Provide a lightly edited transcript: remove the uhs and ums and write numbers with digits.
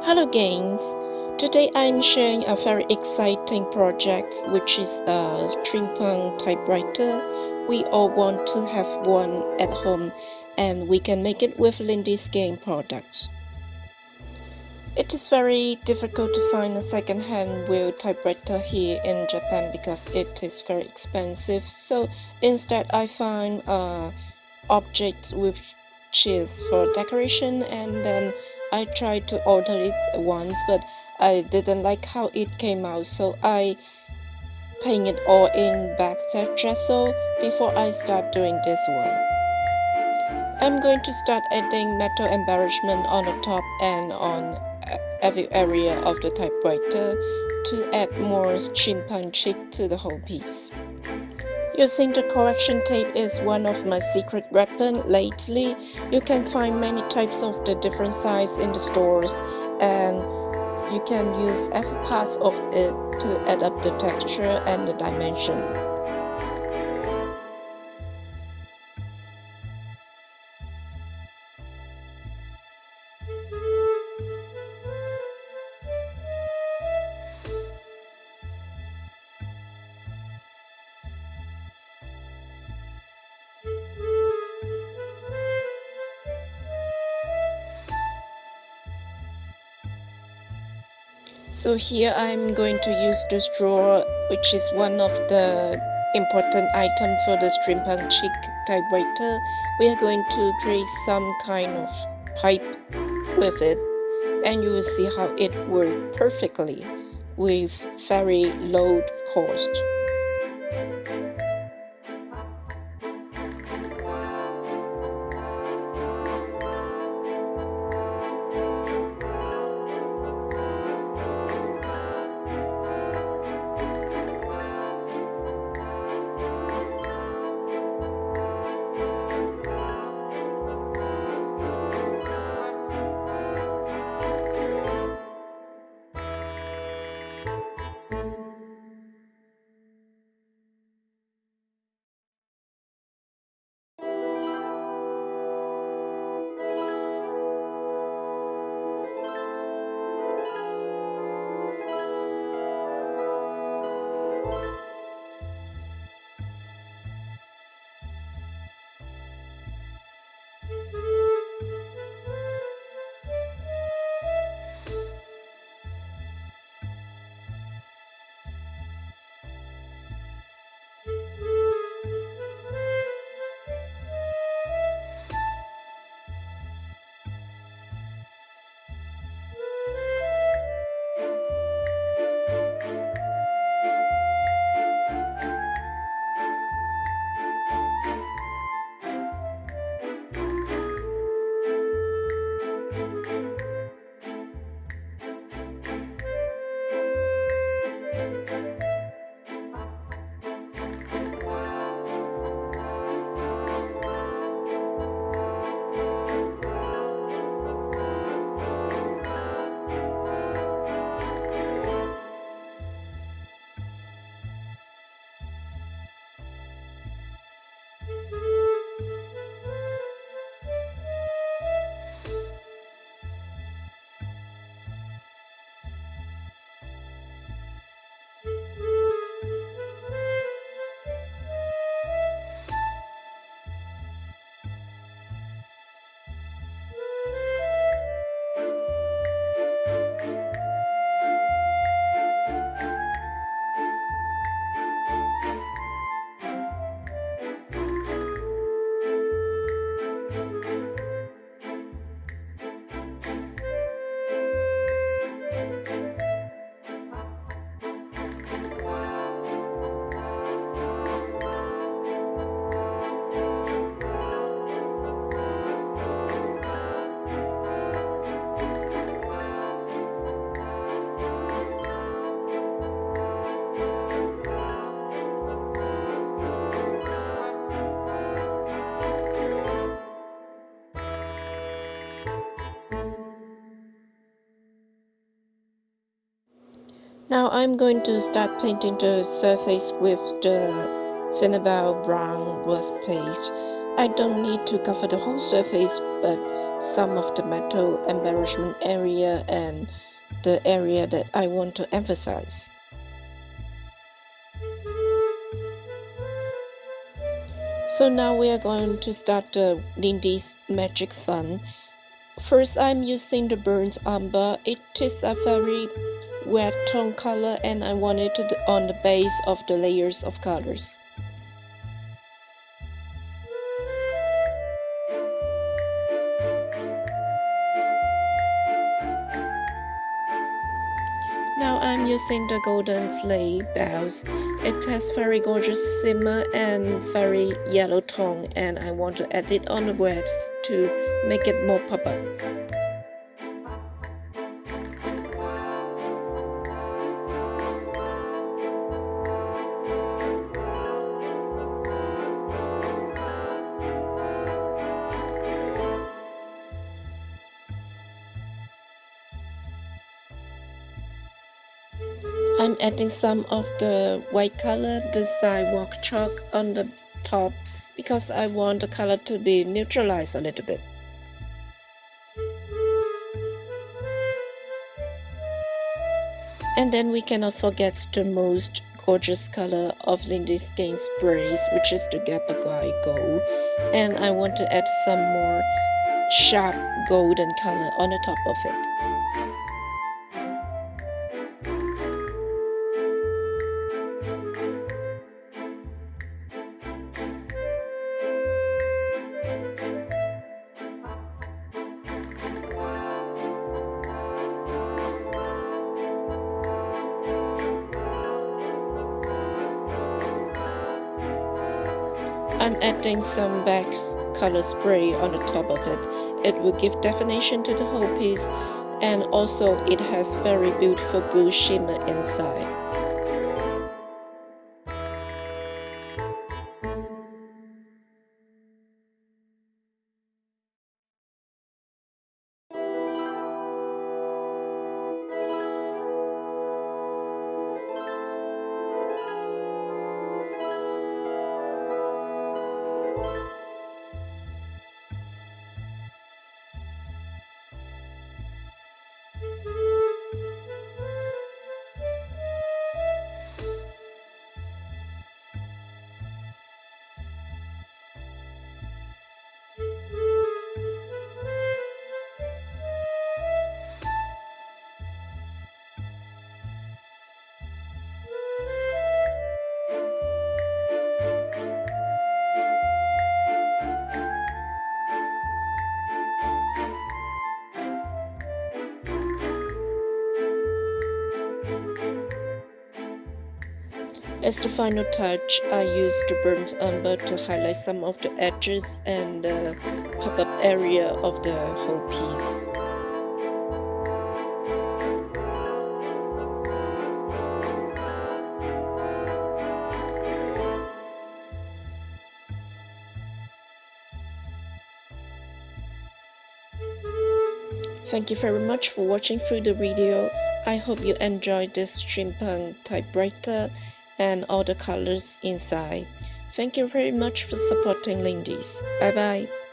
Hello games! Today I'm sharing a very exciting project which is a Steampunk typewriter. We all want to have one at home and we can make it with Lindy's game products. It is very difficult to find a second-hand wheel typewriter here in Japan because it is very expensive, so instead I find objects which is for decoration, and then I tried to alter it once but I didn't like how it came out, so I paint it all in black gesso before I start doing this one. I'm going to start adding metal embellishment on the top and on every area of the typewriter to add more steampunk chic to the whole piece. Using the correction tape is one of my secret weapons lately. You can find many types of the different size in the stores, and you can use every part of it to add up the texture and the dimension. So here I'm going to use the straw, which is one of the important items for the steampunk chic typewriter. We are going to create some kind of pipe with it, and you will see how it works perfectly with very low cost. Now I'm going to start painting the surface with the Finnerbell brown wash paste. I don't need to cover the whole surface, but some of the metal embellishment area and the area that I want to emphasize. So now we are going to start the Lindy's Magic Fun. First, I'm using the burnt umber. It is a very wet tone color and I want it on the base of the layers of colors. Now I'm using the golden sleigh bells. It has very gorgeous shimmer and very yellow tone, and I want to add it on the wax to make it more pop up. I'm adding some of the white color, the sidewalk chalk on the top because I want the color to be neutralized a little bit. And then we cannot forget the most gorgeous color of Lindy's Skin Sprays, which is the Gabagai Gold. And I want to add some more sharp golden color on the top of it. I'm adding some back color spray on the top of it. It will give definition to the whole piece, and also it has very beautiful blue shimmer inside. As the final touch, I used the burnt umber to highlight some of the edges and the pop-up area of the whole piece. Thank you very much for watching through the video. I hope you enjoyed this Steampunk typewriter and all the colors inside. Thank you very much for supporting Lindy's. Bye bye.